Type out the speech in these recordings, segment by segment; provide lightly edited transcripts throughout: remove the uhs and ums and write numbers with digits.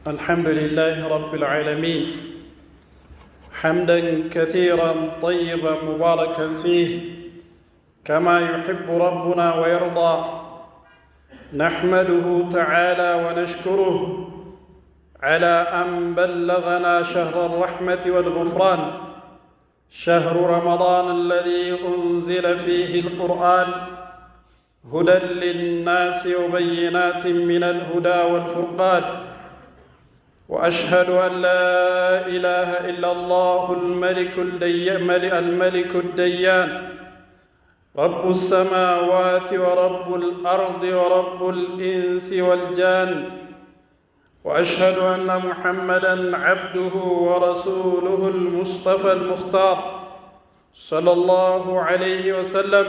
الحمد لله رب العالمين حمدا كثيرا طيبا مباركا فيه كما يحب ربنا ويرضى. نحمده تعالى ونشكره على أن بلغنا شهر الرحمة والغفران، شهر رمضان الذي أنزل فيه القرآن هدى للناس وبينات من الهدى والفرقان. وأشهد أن لا إله إلا الله الملك الديان رب السماوات ورب الأرض ورب الإنس والجان. وأشهد أن محمدًا عبده ورسوله المصطفى المختار صلى الله عليه وسلم،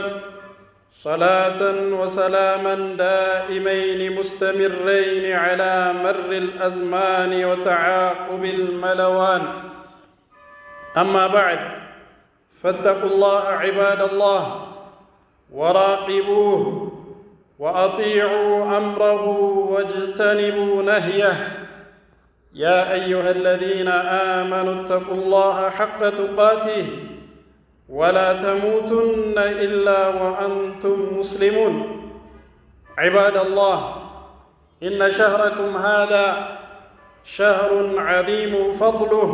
صلاة وسلاما دائمين مستمرين على مر الأزمان وتعاقب الملوان. أما بعد، فاتقوا الله عباد الله وراقبوه وأطيعوا أمره واجتنبوا نهيه. يا أيها الذين آمنوا اتقوا الله حق تقاته ولا تموتن إلا وأنتم مسلمون. عباد الله، إن شهركم هذا شهر عظيم فضله،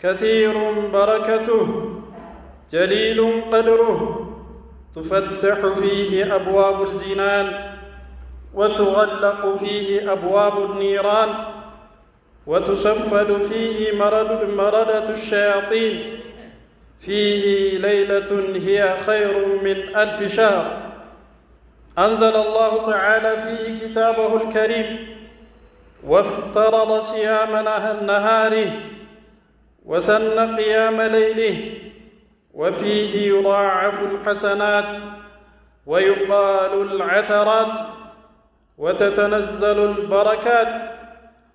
كثير بركته، جليل قدره، تفتح فيه أبواب الجنان وتغلق فيه أبواب النيران وتصفد فيه مردة الشياطين. فيه ليلة هي خير من 1000 شهر. أنزل الله تعالى فيه كتابه الكريم وافترض صيام نهاره وسن قيام ليله، وفيه يضاعف الحسنات ويقال العثرات وتتنزل البركات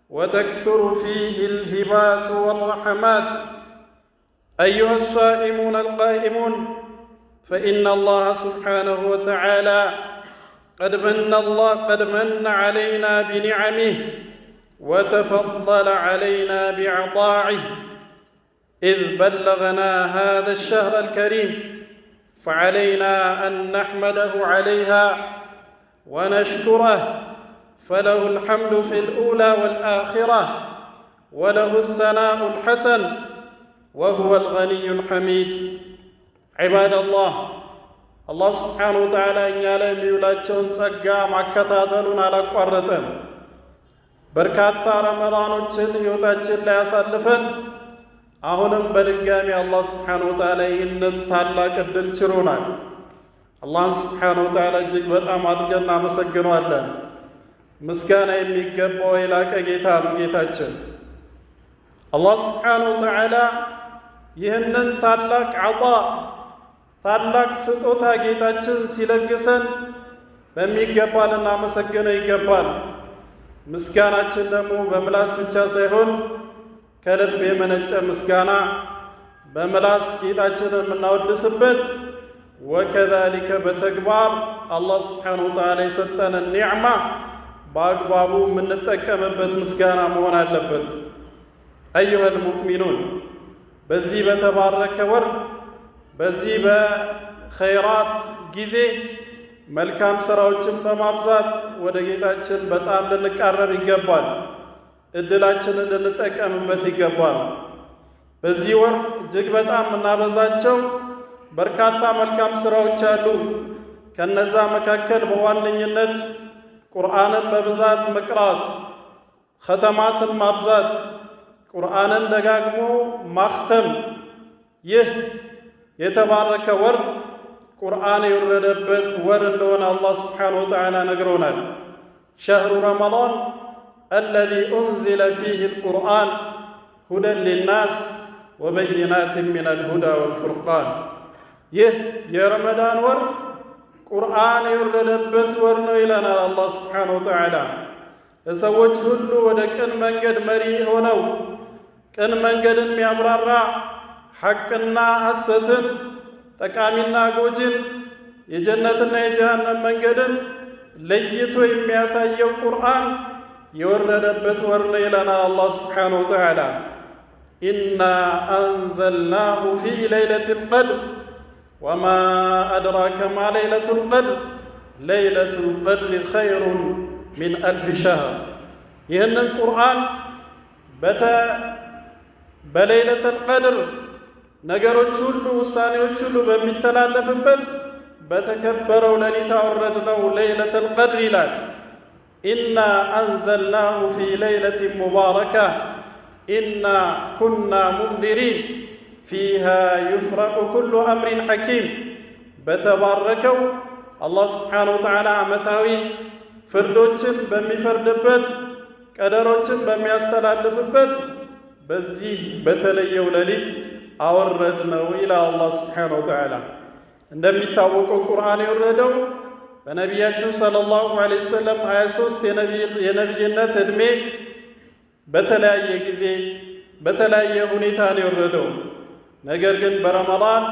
وتكثر فيه الهبات والرحمات. أيها الصائمون القائمون، فإن الله سبحانه وتعالى قد من علينا بنعمه وتفضل علينا بعطائه إذ بلغنا هذا الشهر الكريم، فعلينا أن نحمده عليها ونشكره، فله الحمد في الأولى والآخرة وله الثناء الحسن وهو الغني الحميد. عباد الله، الله سبحانه وتعالى إن يعلم يولاቸውን ጸጋ ማከታተሉን አላቋረጠም። በርካታ ረመዳኖችን ሕይወታችን ላይ ያሳልፈን አሁንም በድጋሚ አላህ ስብሓነሁ ወተዓላ ይህንን ታላቅ ዕድል ችሮናል። አላህን ስብሓነሁ ወተዓላ እጅግ በጣም አድርገን እናመሰግነዋለን። ምስጋና የሚገባው የላቀ ጌታ ነው ጌታችን። አላህ ስብሓነሁ ወተዓላ ይህንን ታላቅ ታላቅ ስጦታ ጌታችን ሲለግሰን በሚገባ ልናመሰግነው ይገባል። ምስጋናችን ደግሞ በምላስ ብቻ ሳይሆን ከልብ የመነጨ ምስጋና፣ በምላስ ጌታችንን የምናወድስበት ወከዛሊከ በተግባር አላህ ስብሓነሁ ወተዓላ የሰጠንን ኒዕማ በአግባቡ የምንጠቀምበት ምስጋና መሆን አለበት። አዩሀል ሙእሚኑን፣ በዚህ በተባረከ ወር በዚህ በኸይራት ጊዜ መልካም ሥራዎችን በማብዛት ወደ ጌታችን በጣም ልንቃረብ ይገባል። እድላችንን ልንጠቀምበት ይገባል። በዚህ ወር እጅግ በጣም የምናበዛቸው በርካታ መልካም ሥራዎች አሉ። ከነዛ መካከል በዋነኝነት ቁርአንን በብዛት መቅራት፣ ኸተማትን ማብዛት፣ ቁርአንን ደጋግሞ ማኽተም። ይህ የተባረከ ወር ቁርአን የወረደበት ወር እንደሆነ አላህ ስብሓነሁ ወተዓላ ነግሮናል። ሸህሩ ረመዳን አለዚ ኡንዚለ ፊህ አልቁርአን ሁደን ሊናስ ወበይናትን ሚነል ሁዳ ወልፉርቃን። ይህ የረመዳን ወር ቁርአን የወረደበት ወር ነው ይለናል አላህ ስብሓነሁ ወተዓላ። ለሰዎች ሁሉ ወደ ቅን መንገድ መሪ ሆነው ቅን መንገድን የሚያብራራ ሐቅና ሐሰትን፣ ጠቃሚና ጎጅን፣ የጀነትና የጀሃነም መንገድን ለይቶ የሚያሳየው ቁርአን የወረደበት ወር ነው ይለናል አላህ ሱብሓነሁ ወተዓላ። ኢና አንዘልናሁ ፊ ለይለቲል ቀድር ወማ አድራከ ማ ለይለቱል ቀድር ለይለቱል ቀድሪ ኸይሩን ሚን አልፊ ሸህር። ይህንን ቁርአን በለይለቱል ቀድር ነገሮች ሁሉ ውሳኔዎች ሁሉ በሚተላለፍበት በተከበረው ሌሊት አወረድነው ለይለቱል ቀድር ይላል። ኢና አንዘልናሁ ፊ ለይለቲን ሙባረካ ኢና ኩና ሙንዚሪን ፊሃ ዩፍረቁ ኩሉ አምሪን ሐኪም። በተባረከው አላህ ስብሓነሁ ወተዓላ ዓመታዊ ፍርዶችን በሚፈርድበት ቀደሮችን በሚያስተላልፍበት በዚህ በተለየው ሌሊት አወረድነው ይላል አላህ ስብሓነሁ ወተዓላ። እንደሚታወቀው ቁርአን የወረደው በነቢያችን ሰለላሁ ዐለይሂ ወሰለም 23 የነቢይነት ዕድሜ በተለያየ ጊዜ በተለያየ ሁኔታ ነው የወረደው። ነገር ግን በረመዳን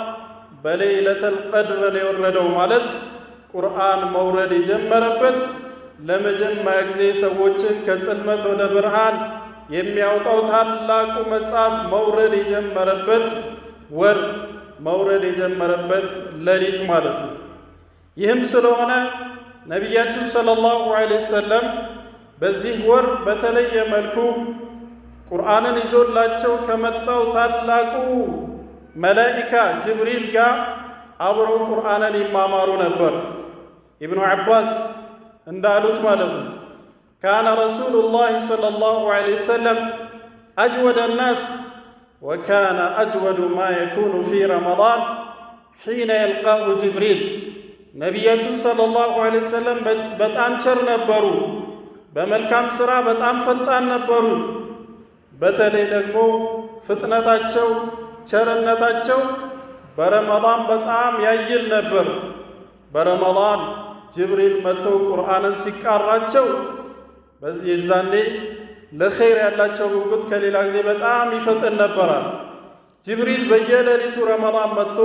በለይለቱል ቀድር ነው የወረደው ማለት ቁርአን መውረድ የጀመረበት ለመጀመሪያ ጊዜ ሰዎችን ከጽልመት ወደ ብርሃን የሚያወጣው ታላቁ መጽሐፍ መውረድ የጀመረበት ወር መውረድ የጀመረበት ሌሊት ማለት ነው። ይህም ስለሆነ ነቢያችን ሰለላሁ ዐለይሂ ወሰለም በዚህ ወር በተለየ መልኩ ቁርአንን ይዞላቸው ከመጣው ታላቁ መላኢካ ጅብሪል ጋር አብረው ቁርአንን ይማማሩ ነበር። ኢብኑ ዐባስ እንዳሉት ማለት ነው ካነ ረሱሉላህ ሰለላሁ ዐለይሂ ወሰለም አጅወደ ናስ ወካነ አጅወዱ ማ የኩኑ ፊ ረመዳን ሒነ የልቃሁ ጅብሪል። ነቢያችን ሰለላሁ ዐለይሂ ወሰለም በጣም ቸር ነበሩ። በመልካም ሥራ በጣም ፈጣን ነበሩ። በተለይ ደግሞ ፍጥነታቸው፣ ቸርነታቸው በረመዳን በጣም ያይል ነበር። በረመዳን ጅብሪል መጥቶ ቁርአንን ሲቃራቸው የዛኔ ለኸይር ያላቸው ጉጉት ከሌላ ጊዜ በጣም ይፈጥን ነበራል። ጅብሪል በየሌሊቱ ረመዳን መጥቶ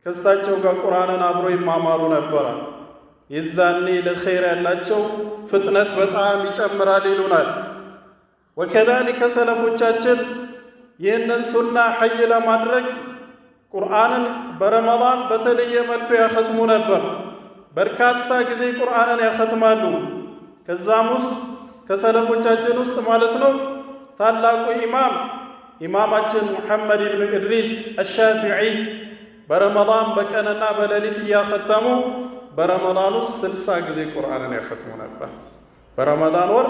ከእሳቸው ጋር ቁርአንን አብሮ ይማማሩ ነበራል። የዛኔ ለኸይር ያላቸው ፍጥነት በጣም ይጨምራል ይሉናል። ወከዛሊከ ሰለፎቻችን ይህንን ሱና ሐይ ለማድረግ ቁርአንን በረመዳን በተለየ መልኩ ያኸትሙ ነበር። በርካታ ጊዜ ቁርአንን ያኸትማሉ። ከዛም ውስጥ ከሰለፎቻችን ውስጥ ማለት ነው ታላቁ ኢማማችን ሙሐመድ ብን ኢድሪስ አሻፊዒ በረመዳን በቀንና በሌሊት እያኸተሙ በረመዳን ውስጥ 60 ጊዜ ቁርአንን ያኸትሙ ነበር። በረመዳን ወር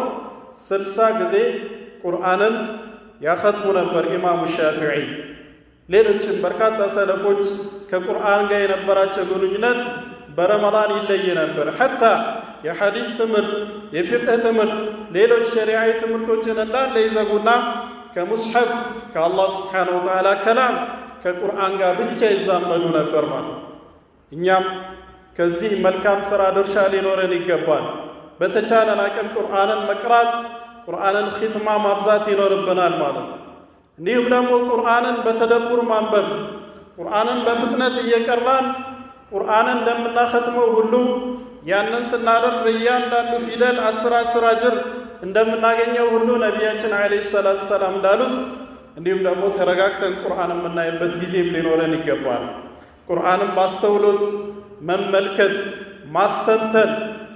60 ጊዜ ቁርአንን ያኸትሙ ነበር ኢማሙ ሻፊዒ። ሌሎችም በርካታ ሰለፎች ከቁርአን ጋር የነበራቸው ግንኙነት በረመዳን ይለይ ነበር። ሐታ የሐዲስ ትምህርት፣ የፊቅህ ትምህርት፣ ሌሎች ሸሪዓዊ ትምህርቶችን እንዳለ ይዘጉና ከሙስሐፍ ከአላህ ስብሓነሁ ወተዓላ ከላም ከቁርአን ጋር ብቻ ይዛመዱ ነበር ማለት። እኛም ከዚህ መልካም ሥራ ድርሻ ሊኖረን ይገባል። በተቻለን አቅም ቁርአንን መቅራት፣ ቁርአንን ኺትማ ማብዛት ይኖርብናል ማለት ነው። እንዲሁም ደግሞ ቁርአንን በተደቡር ማንበብ፣ ቁርአንን በፍጥነት እየቀራን ቁርአንን እንደምናኸትመው ሁሉ ያንን ስናደርግ በእያንዳንዱ ፊደል 10 አጅር እንደምናገኘው ሁሉ ነቢያችን ዓለይሂ ሰላቱ ሰላም እንዳሉት እንዲሁም ደግሞ ተረጋግተን ቁርአን የምናይበት ጊዜም ሊኖረን ይገባል። ቁርአንን ማስተውሎት መመልከት፣ ማስተንተን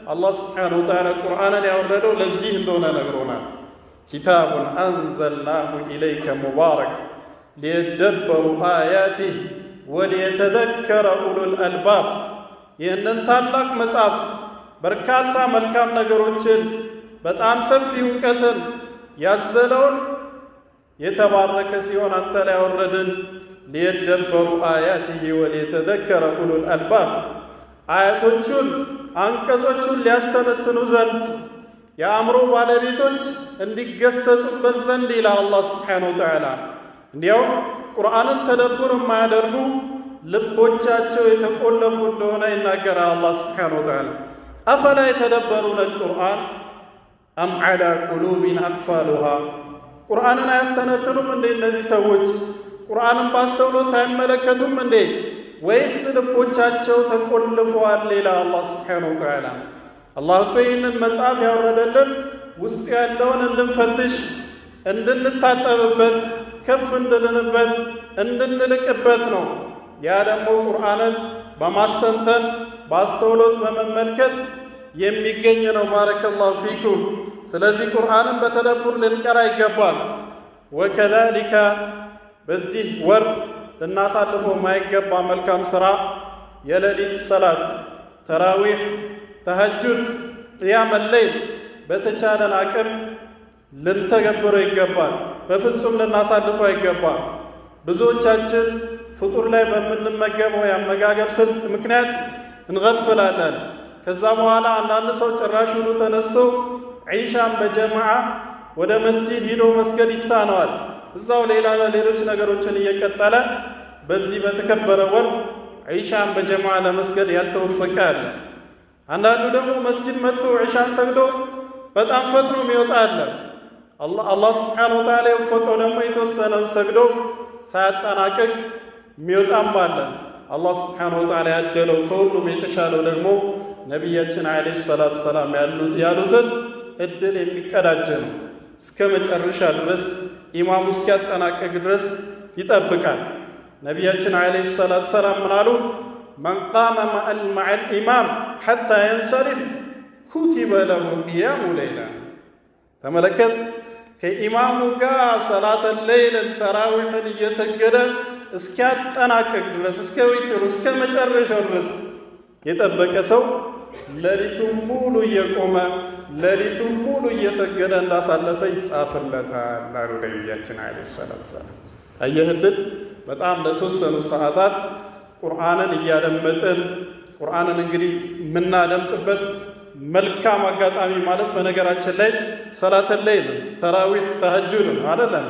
አላህ ስብሓነሁ ወተዓላ ቁርአንን ያወረደው ለዚህ እንደሆነ ነግሮናል። ኪታቡን አንዘልናሁ ኢለይከ ሙባረክ ሊየደበሩ አያቲህ ወሊየተዘከረ ኡሉል አልባብ። ይህንን ታላቅ መጽሐፍ በርካታ መልካም ነገሮችን በጣም ሰፊ እውቀትን ያዘለውን የተባረከ ሲሆን አንተ ላይ ያወረድን ሊየደበሩ አያቲህ ወሊየተዘከረ ኡሉል አልባብ፣ አያቶቹን አንቀጾቹን ሊያስተነትኑ ዘንድ የአእምሮ ባለቤቶች እንዲገሰጹበት ዘንድ ይላል አላህ ስብሓነሁ ወተዓላ። እንዲያውም ቁርአንን ተደቡር የማያደርጉ ልቦቻቸው የተቆለፉ እንደሆነ ይናገራል አላህ ስብሓነሁ ወተዓላ። አፈላ የተደበሩነ አልቁርአን አም ዐላ ቁሉቢን አቅፋሉሃ። ቁርአንን አያስተነትኑም እንዴ እነዚህ ሰዎች? ቁርአንን ባስተውሎት አይመለከቱም እንዴ? ወይስ ልቦቻቸው ተቆልፈዋል? ይላል አላህ ስብሓነሁ ወተዓላ። አላህ እኮ ይህንን መጽሐፍ ያወረደልን ውስጥ ያለውን እንድንፈትሽ፣ እንድንታጠብበት፣ ከፍ እንድንልበት፣ እንድንልቅበት ነው። ያ ደግሞ ቁርአንን በማስተንተን በአስተውሎት በመመልከት የሚገኝ ነው። ባረከላሁ ፊኩም። ስለዚህ ቁርአንን በተደቡር ልንቀራ ይገባል። ወከዛሊከ በዚህ ወር ልናሳልፈው የማይገባ መልካም ሥራ የሌሊት ሰላት፣ ተራዊሕ፣ ተሐጁድ፣ ቅያመ ለይል በተቻለን አቅም ልንተገብረው ይገባል። በፍጹም ልናሳልፈው አይገባም። ብዙዎቻችን ፍጡር ላይ በምንመገበው የአመጋገብ ስልት ምክንያት እንገፍላለን። ከዛ በኋላ አንዳንድ ሰው ጭራሹኑ ተነስቶ ዒሻን በጀማዓ ወደ መስጂድ ሂዶ መስገድ ይሳነዋል። እዛው ሌሎች ነገሮችን እየቀጠለ በዚህ በተከበረ ወር ዒሻን በጀማዓ ለመስገድ ያልተወፈቀ አለ። አንዳንዱ ደግሞ መስጂድ መጥቶ ዒሻን ሰግዶ በጣም ፈጥኖ የሚወጣ አለ። አላህ ሱብሓነሁ ወተዓላ የወፈቀው ደግሞ የተወሰነው ሰግዶ ሳያጠናቅቅ የሚወጣም አለ። አላህ ሱብሓነሁ ወተዓላ ያደለው ከሁሉም የተሻለው ደግሞ ነቢያችን ዓለይሂ ሰላቱ ወሰላም ያሉትን እድል የሚቀዳጅ ነው። እስከ መጨረሻ ድረስ ኢማሙ እስኪያጠናቅቅ ድረስ ይጠብቃል። ነቢያችን ዓለይሂ ሰላቱ ወሰላም ምን አሉ? መን ቃመ መዐል ኢማም ሐታ የንሰሪፍ ኩቲበ ለሁ ቂያሙ ሌይላ። ተመለከት፣ ከኢማሙ ጋር ሰላተ ሌይልን ተራዊሕን እየሰገደ እስኪያጠናቅቅ ድረስ እስከ ዊትሩ እስከ መጨረሻው ድረስ የጠበቀ ሰው ሌሊቱን ሙሉ እየቆመ ሌሊቱን ሙሉ እየሰገደ እንዳሳለፈ ይጻፍለታል አሉ ነቢያችን ዓለይሂ ሰላቱ ወሰላም። አየህ እድል በጣም ለተወሰኑ ሰዓታት ቁርአንን እያደመጥን ቁርአንን እንግዲህ የምናደምጥበት መልካም አጋጣሚ ማለት በነገራችን ላይ ሰላተ ሌይል፣ ተራዊሕ፣ ተሐጁድ አይደለም።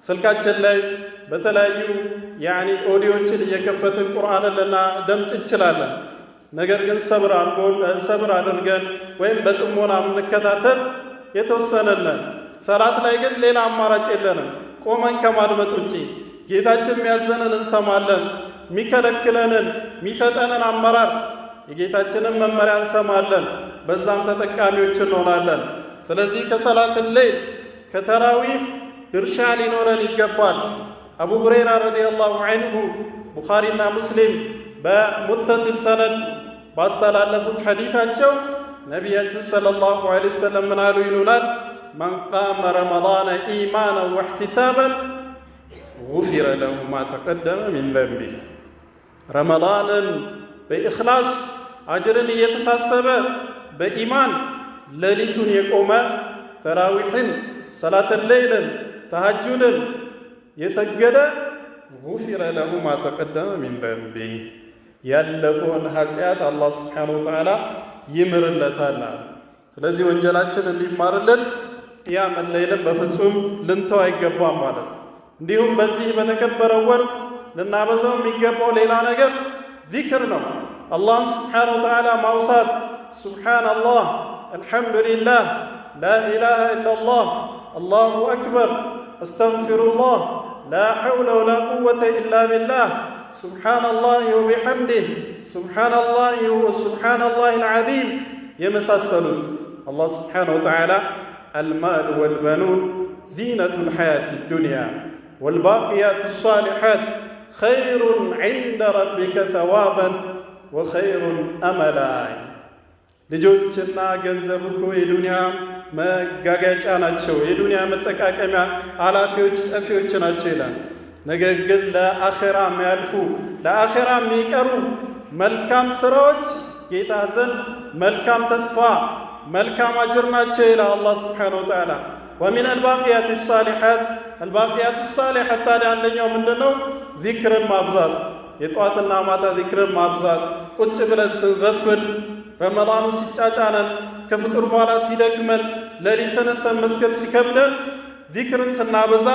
ስልካችን ላይ በተለያዩ ኦዲዮችን እየከፈትን ቁርአንን ልናደምጥ እንችላለን። ነገር ግን ሰብር አድርገን ወይም በጥሞና የምንከታተል የተወሰነለን። ሰላት ላይ ግን ሌላ አማራጭ የለንም ቆመን ከማድመጥ ውጪ። ጌታችን የሚያዘንን እንሰማለን፣ የሚከለክለንን የሚሰጠንን አመራር የጌታችንን መመሪያ እንሰማለን። በዛም ተጠቃሚዎች እንሆናለን። ስለዚህ ከሰላት ሌይል ከተራዊህ ድርሻ ሊኖረን ይገባል። አቡ ሁረይራ ረዲየላሁ ዐንሁ ቡኻሪና ሙስሊም በሙተሲል ሰነድ ባስተላለፉት ሐዲታቸው ነቢያችን ሰለላሁ ዐለይሂ ወሰለም ምን አሉ ይሉናል? መን ቃመ ረመዳነ ኢማናን ወሕቲሳበን ጉፊረ ለሁ ማ ተቀደመ ሚን ዘንቢህ። ረመዳንን በኢኽላስ አጅርን እየተሳሰበ በኢማን ሌሊቱን የቆመ ተራዊሕን፣ ሰላተ ሌይልን፣ ተሐጁድን የሰገደ ጉፊረ ለሁ ማ ተቀደመ ሚን ዘንቢህ ያለፈውን ኃጢአት አላህ ሱብሓነሁ ወተዓላ ይምርለታል። ስለዚህ ወንጀላችን እንዲማርልን ቅያመ ለይልን በፍጹም ልንተው አይገባም ማለት ነው። እንዲሁም በዚህ በተከበረው ወር ልናበዛው የሚገባው ሌላ ነገር ዚክር ነው። አላህን ሱብሓነሁ ወተዓላ ማውሳት፣ ሱብሓነላህ፣ አልሐምዱሊላህ፣ ላኢላሃ ኢለላህ፣ አላሁ አክበር፣ አስተግፊሩላህ፣ ላ ሐውለ ወላ ቁወተ ኢላ ቢላህ፣ ሱብሓነላሂ ወቢሐምዲህ፣ ሱብሓነላሂ አልዓዚም የመሳሰሉት አላህ ሱብሓነሁ ወተዓላ አልማሉ ወልበኑን ዚነቱል ሐያቲ ዱንያ ወልባቂያቱ ሷሊሓት ኸይሩን ዒንደ ረቢከ ሰዋበን ወኸይሩን አመላ። ልጆችና ገንዘብ እኮ የዱንያ መጋጋጫ ናቸው፣ የዱንያ መጠቃቀሚያ አላፊዎች ጠፊዎች ናቸው ይላል። ነገር ግን ለአኼራ የሚያልፉ ለአኼራ የሚቀሩ መልካም ስራዎች ጌታ ዘንድ መልካም ተስፋ መልካም አጅር ናቸው ይላል አላህ ሱብሓነሁ ወተዓላ። ወሚን አልባቂያት ሳሊሓት አልባቂያት ሳሊሓት ታዲያ አንደኛው ምንድን ነው? ዚክርን ማብዛት፣ የጧትና ማታ ዚክርን ማብዛት። ቁጭ ብለን ስንገፍል ረመዳኑ ሲጫጫነን ከፍጡር በኋላ ሲደክመን ሌሊት ተነስተን መስገድ ሲከብደን ዚክርን ስናበዛ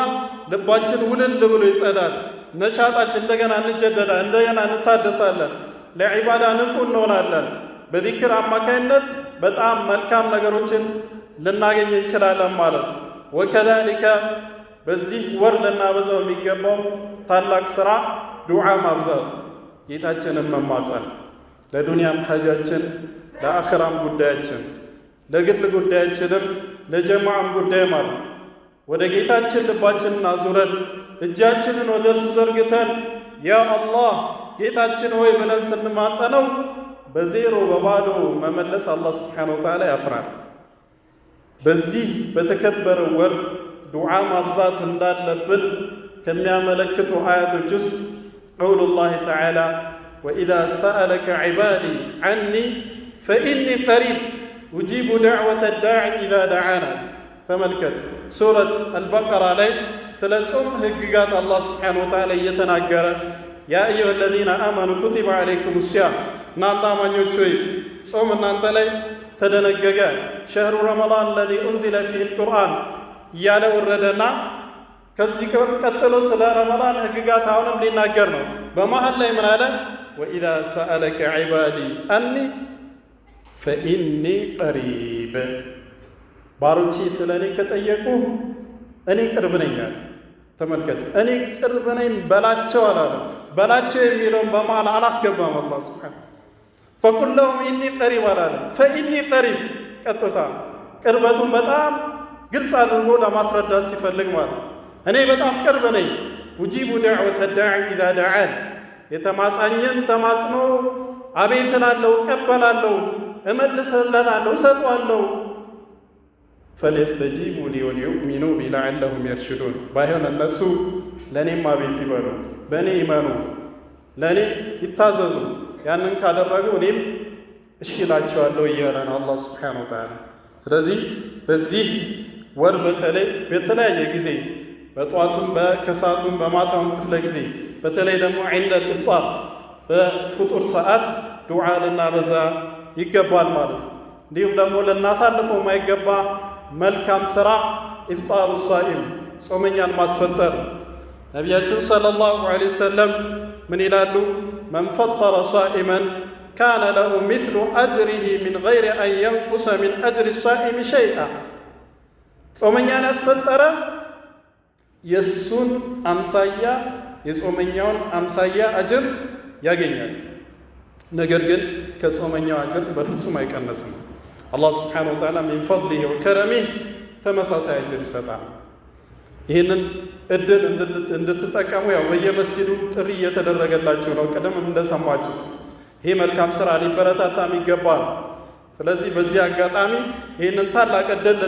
ልባችን ውልል ብሎ ይጸዳል። ነሻጣችን እንደገና እንጀደዳለን፣ እንደገና እንታደሳለን፣ ለዒባዳ ንቁ እንሆናለን። በዚክር አማካይነት በጣም መልካም ነገሮችን ልናገኝ እንችላለን ማለት ነው። ወከዛሊከ በዚህ ወር ልናበዛው የሚገባው ታላቅ ሥራ ዱዓ ማብዛት፣ ጌታችንን መማጸን ለዱንያም ሐጃችን ለአኺራም ጉዳያችን ለግል ጉዳያችንም ለጀማዓም ጉዳይ ማለት ወደ ጌታችን ልባችንን አዙረን እጃችንን ወደ እሱ ዘርግተን ያ አላህ ጌታችን ሆይ ብለን ስንማጸነው በዜሮ በባዶ መመለስ አላህ ስብሓነሁ ወተዓላ ያፍራል። በዚህ በተከበረ ወር ዱዓ ማብዛት እንዳለብን ከሚያመለክቱ አያቶች ውስጥ ቀውሉላሂ ተዓላ ወኢዛ ሰአለከ ዒባዲ ዐኒ ፈኢኒ ቀሪብ ኡጂቡ ደዕወተ ዳዒ ኢዛ ደዓና። ተመልከት፣ ሱረት አልበቀራ ላይ ስለ ጾም ህግጋት አላህ ስብሓነሁ ወተዓላ እየተናገረ ያ አዩሃ አለዚነ አመኑ ኩቲበ ዐለይኩም ሲያም፣ እናንተ አማኞች ሆይ ጾም እናንተ ላይ ተደነገገ። ሸህሩ ረመዳን አለዚ ኡንዚለ ፊሂ አልቁርአን እያለ ወረደና ከዚህ ቀጥሎ ስለ ረመዳን ህግጋት አሁንም ሊናገር ነው። በመሃል ላይ ምን አለ? ወኢዛ ሰአለከ ዒባዲ አኒ ፈኢኒ ቀሪብ፣ ባሮቼ ስለ እኔ ከጠየቁ እኔ ቅርብ ነኝ አለ። ተመልከት፣ እኔ ቅርብ ነኝ በላቸው አላለም። በላቸው የሚለውን በመሃል አላስገባም አላህ ሱብሓነሁ። ፈቁል ለሁም ኢኒ ቀሪብ አላለም፣ ፈኢኒ ቀሪብ። ቀጥታ ቅርበቱን በጣም ግልጽ አድርጎ ለማስረዳት ሲፈልግ ማለት እኔ በጣም ቅርብ ነኝ። ኡጂቡ ደዕወተ ዳዒ ኢዛ ደዓን፣ የተማጻኝን ተማጽኖ አቤት እላለሁ፣ እቀበላለሁ፣ እመልስለታለሁ፣ እሰጠዋለሁ። ፈሊየስተጂቡ ሊ ወሊዩእሚኑ ቢ ለዐለሁም የርሽዱን። ባይሆን እነሱ ለእኔም አቤት ይበሉ፣ በእኔ ይመኑ፣ ለእኔ ይታዘዙ። ያንን ካደረጉ እኔም እሺ እላቸዋለሁ እያለ ነው አላህ ሱብሓነሁ ወተዓላ። ስለዚህ በዚህ ወር በተለይ በተለያየ ጊዜ በጠዋቱም በከሳቱም በማታውም ክፍለ ጊዜ በተለይ ደግሞ ዒንደል ኢፍጣር በፍጡር ሰዓት ዱዓ ልናበዛ ይገባል ማለት ነው። እንዲሁም ደግሞ ልናሳልፈው የማይገባ መልካም ሥራ ኢፍጣሩ ሳኢም፣ ጾመኛን ማስፈጠር። ነቢያችን ሰለላሁ ዐለይሂ ወሰለም ምን ይላሉ? መን ፈጠረ ሳኢመን ካነ ለሁ ሚስሉ አጅሪሂ ሚን ገይሪ አን የንቁሰ ሚን አጅሪ ሳኢሚ ሸይአ። ጾመኛን ያስፈጠረ የእሱን አምሳያ የጾመኛውን አምሳያ አጅር ያገኛል። ነገር ግን ከጾመኛው አጅር በፍጹም አይቀነስም። አላህ ስብሓነሁ ወተዓላ ሚን ፈድሊሂ ወከረሚህ ተመሳሳይ አጅር ይሰጣል። ይህንን እድል እንድትጠቀሙ ያው በየመስጂዱ ጥሪ እየተደረገላችሁ ነው። ቀደም እንደሰማችሁት ይህ መልካም ሥራ ሊበረታታም ይገባል። ስለዚህ በዚህ አጋጣሚ ይህንን ታላቅ እድል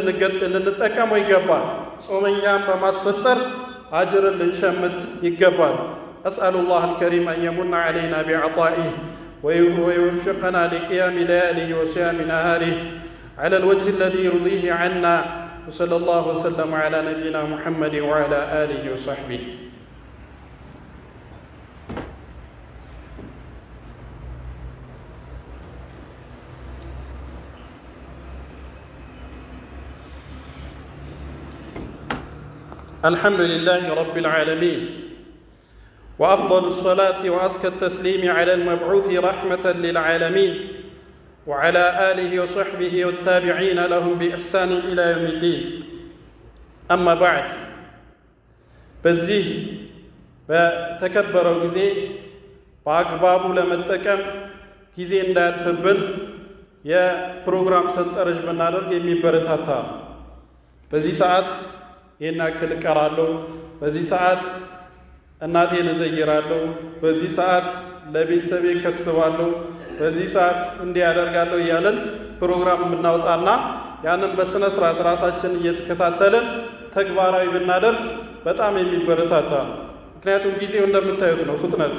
ልንጠቀመው ይገባል። ጾመኛን በማስፈጠር አጅርን ልንሸምት ይገባል። አስአሉላህ አልከሪም አን የሙነ ዐለይና ቢዐጣኢህ ወይወፊቀና ሊቅያሚ ለያሊህ ወሲያሚ ነሃሪህ ዐላ ልወጅህ አለዚ ዩርዲህ ዐና ወሰለላሁ ወሰለም ዐላ ነቢይና ሙሐመድን ወዐላ አሊህ ወሰሕቢህ። الحمد لله رب العالمين وأفضل الصلاة وأزكى التسليم على المبعوث رحمة للعالمين وعلى آله وصحبه والتابعين لهم بإحسان إلى يوم الدين. أما بعد، በዚህ በተከበረው ጊዜ በአግባቡ ለመጠቀም ጊዜ እንዳያልፍብን የፕሮግራም ሰንጠረዥ ብናደርግ የሚበረታታ። በዚህ ሰዓት ይህን ያክል እቀራለሁ፣ በዚህ ሰዓት እናቴን እዘይራለሁ፣ በዚህ ሰዓት ለቤተሰቤ ከስባለሁ፣ በዚህ ሰዓት እንዲህ ያደርጋለሁ እያለን ፕሮግራም የምናወጣና ያንን በስነ ስርዓት ራሳችን እየተከታተልን ተግባራዊ ብናደርግ በጣም የሚበረታታ ነው። ምክንያቱም ጊዜው እንደምታዩት ነው ፍጥነቱ።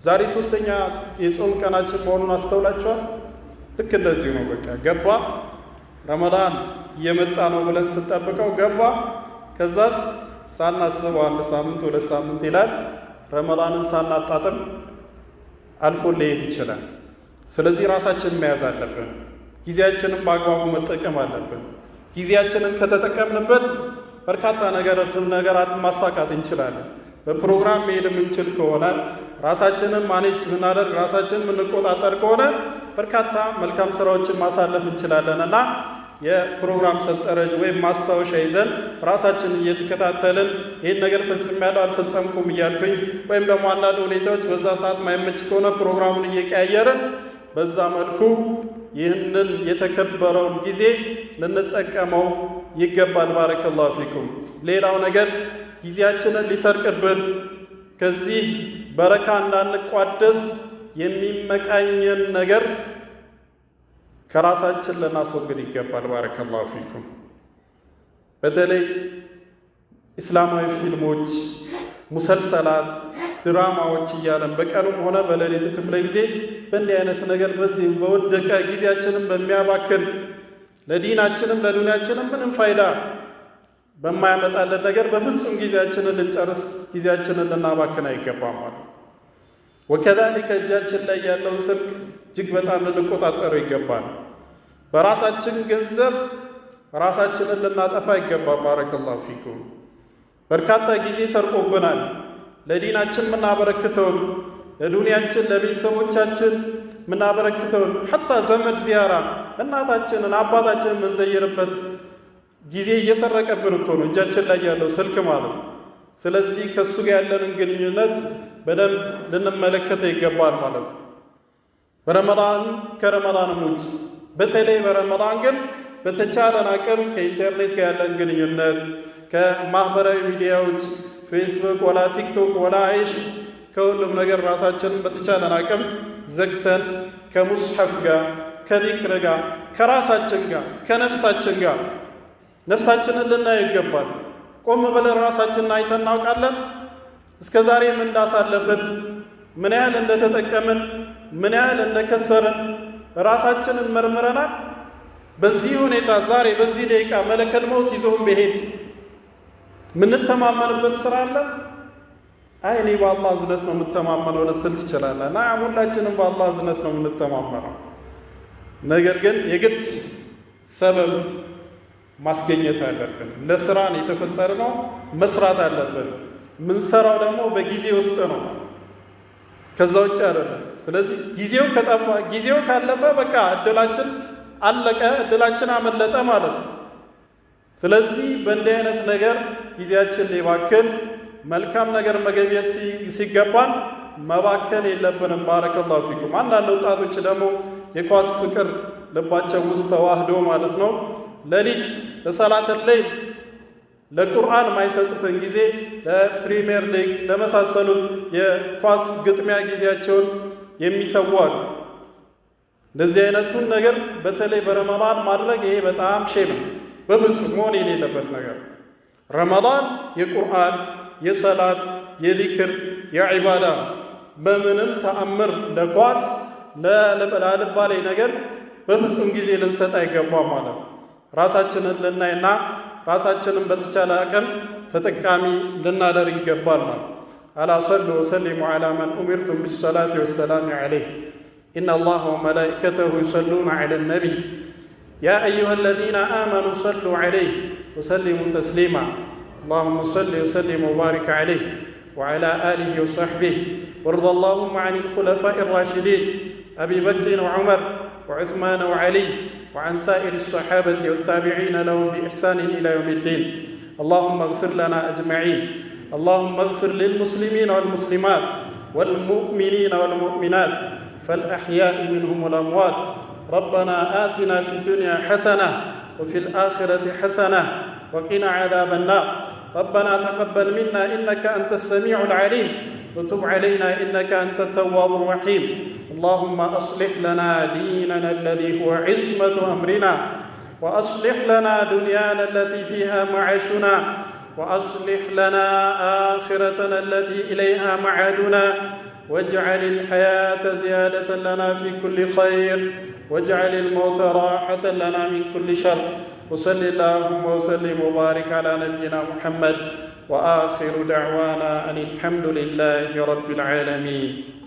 ዛሬ 3ኛ የጾም ቀናችን መሆኑን አስተውላችኋል? ልክ እንደዚሁ ነው። በቃ ገባ፣ ረመዳን እየመጣ ነው ብለን ስንጠብቀው ገባ። ከዛስ ሳናስበው 1 ሳምንት 2 ሳምንት ይላል። ረመዳንን ሳናጣጥም አልፎ ሊሄድ ይችላል። ስለዚህ ራሳችንን መያዝ አለብን። ጊዜያችንን በአግባቡ መጠቀም አለብን። ጊዜያችንን ከተጠቀምንበት በርካታ ነገራትን ማሳካት እንችላለን። በፕሮግራም መሄድ የምንችል ከሆነ ራሳችንን ማኔጅ ስናደርግ ራሳችንን የምንቆጣጠር ከሆነ በርካታ መልካም ስራዎችን ማሳለፍ እንችላለን እና የፕሮግራም ሰንጠረዥ ወይም ማስታወሻ ይዘን ራሳችንን እየተከታተልን ይህን ነገር ፈጽሜያለሁ አልፈጸምኩም እያልኩኝ ወይም ደግሞ አንዳንድ ሁኔታዎች በዛ ሰዓት ማይመች ከሆነ ፕሮግራሙን እየቀያየርን በዛ መልኩ ይህንን የተከበረውን ጊዜ ልንጠቀመው ይገባል። ባረከላሁ ፊኩም። ሌላው ነገር ጊዜያችንን ሊሰርቅብን ከዚህ በረካ እንዳንቋደስ የሚመቃኘን ነገር ከራሳችን ልናስወግድ ይገባል። ባረከላሁ ፊኩም። በተለይ እስላማዊ ፊልሞች፣ ሙሰልሰላት፣ ድራማዎች እያለን በቀኑም ሆነ በሌሊቱ ክፍለ ጊዜ በእንዲህ አይነት ነገር በዚህ በወደቀ ጊዜያችንን በሚያባክን ለዲናችንም ለዱንያችንም ምንም ፋይዳ በማያመጣለን ነገር በፍጹም ጊዜያችንን ልንጨርስ ጊዜያችንን ልናባክን አይገባም ማለት። ወከዛሊከ እጃችን ላይ ያለው ስልክ እጅግ በጣም ልንቆጣጠረው ይገባል። በራሳችን ገንዘብ ራሳችንን ልናጠፋ ይገባል። ባረከላሁ ፊኩም። በርካታ ጊዜ ሰርቆብናል። ለዲናችን ምናበረክተውን፣ ለዱንያችን ለቤተሰቦቻችን ምናበረክተውን ሐታ ዘመድ ዚያራ እናታችንን አባታችንን የምንዘይርበት ጊዜ እየሰረቀብን እኮ ነው እጃችን ላይ ያለው ስልክ ማለት ነው። ስለዚህ ከእሱ ጋር ያለንን ግንኙነት በደንብ ልንመለከተው ይገባል ማለት ነው። በረመዳን ከረመዳንም ውጭ በተለይ በረመዳን ግን በተቻለን አቅም ከኢንተርኔት ጋር ያለን ግንኙነት ከማህበራዊ ሚዲያዎች ፌስቡክ ወላ ቲክቶክ ወላ አይሽ ከሁሉም ነገር ራሳችንን በተቻለን አቅም ዘግተን ከሙስሐፍ ጋር ከዚክር ጋር ከራሳችን ጋር ከነፍሳችን ጋር ነፍሳችንን ልናየው ይገባል። ቆም ብለን ራሳችንን አይተን እናውቃለን? እስከ ዛሬ ምን እንዳሳለፍን፣ ምን ያህል እንደተጠቀምን፣ ምን ያህል እንደከሰርን ራሳችንን መርምረናል? በዚህ ሁኔታ ዛሬ በዚህ ደቂቃ መለከል መውት ይዞን በሄድ ምንተማመንበት ስራ አለ? አይ እኔ በአላህ እዝነት ነው የምተማመነው ልትል ትችላለህ። እና ሁላችንም በአላህ እዝነት ነው የምንተማመነው። ነገር ግን የግድ ሰበብ ማስገኘት አለብን። ለስራን የተፈጠርነው መስራት አለብን። ምንሰራው ደግሞ በጊዜ ውስጥ ነው፣ ከዛ ውጭ አይደለም። ስለዚህ ጊዜው ከጠፋ ጊዜው ካለፈ በቃ እድላችን አለቀ፣ እድላችን አመለጠ ማለት ነው። ስለዚህ በእንዲህ አይነት ነገር ጊዜያችን ሊባክን መልካም ነገር መገብየት ሲገባን መባከን የለብንም። ባረከላሁ ፊኩም። አንዳንድ ወጣቶች ደግሞ የኳስ ፍቅር ልባቸው ውስጥ ተዋህዶ ማለት ነው ሌሊት ለሰላተል ለይል ለቁርአን ማይሰጡትን ጊዜ ለፕሪሚየር ሊግ ለመሳሰሉት የኳስ ግጥሚያ ጊዜያቸውን የሚሰዋሉ። እንደዚህ አይነቱን ነገር በተለይ በረመዳን ማድረግ ይሄ በጣም ሼም ነው፣ በፍጹም መሆን የሌለበት ነገር። ረመዳን የቁርአን የሰላት የዚክር የዒባዳ በምንም ተአምር ለኳስ ለልባሌ ነገር በፍጹም ጊዜ ልንሰጥ አይገባም ማለት ነው። ራሳችንን ልናይና ራሳችንን በተቻለ አቅም ተጠቃሚ ልናደርግ ይገባል ማለት። አላ ሰሉ ወሰሊሙ ዐላ መን ኡሚርቱም ቢሰላቲ ወሰላሚ ዐለይህ ኢነ አላህ ወመላኢከተሁ ዩሰሉነ ዐለ ነቢይ ያ አዩሃ አለዚነ አመኑ ሰሉ ዐለይህ ወሰሊሙ ተስሊማ اللهم صل وسلم وبارك عليه وعلى آله وصحبه وارض اللهم عن الخلفاء الراشدين أبي بكر وعمر وعثمان وعلي وعن سائر الصحابة والتابعين لهم بإحسان إلى يوم الدين. اللهم اغفر لنا أجمعين. اللهم اغفر للمسلمين والمسلمات والمؤمنين والمؤمنات فالأحياء منهم والأموات. ربنا آتنا في الدنيا حسنة وفي الآخرة حسنة وقنا عذاب النار. ربنا تقبل منا إنك أنت السميع العليم وتب علينا إنك أنت التواب الرحيم. اللهم أصلح لنا ديننا الذي هو عصمة أمرنا وأصلح لنا دنيانا التي فيها معاشنا وأصلح لنا آخرتنا التي إليها معادنا واجعل الحياة زيادة لنا في كل خير واجعل الموت راحة لنا من كل شر. وصل اللهم وسلم وبارك على نبينا محمد وآخر دعوانا أن الحمد لله رب العالمين.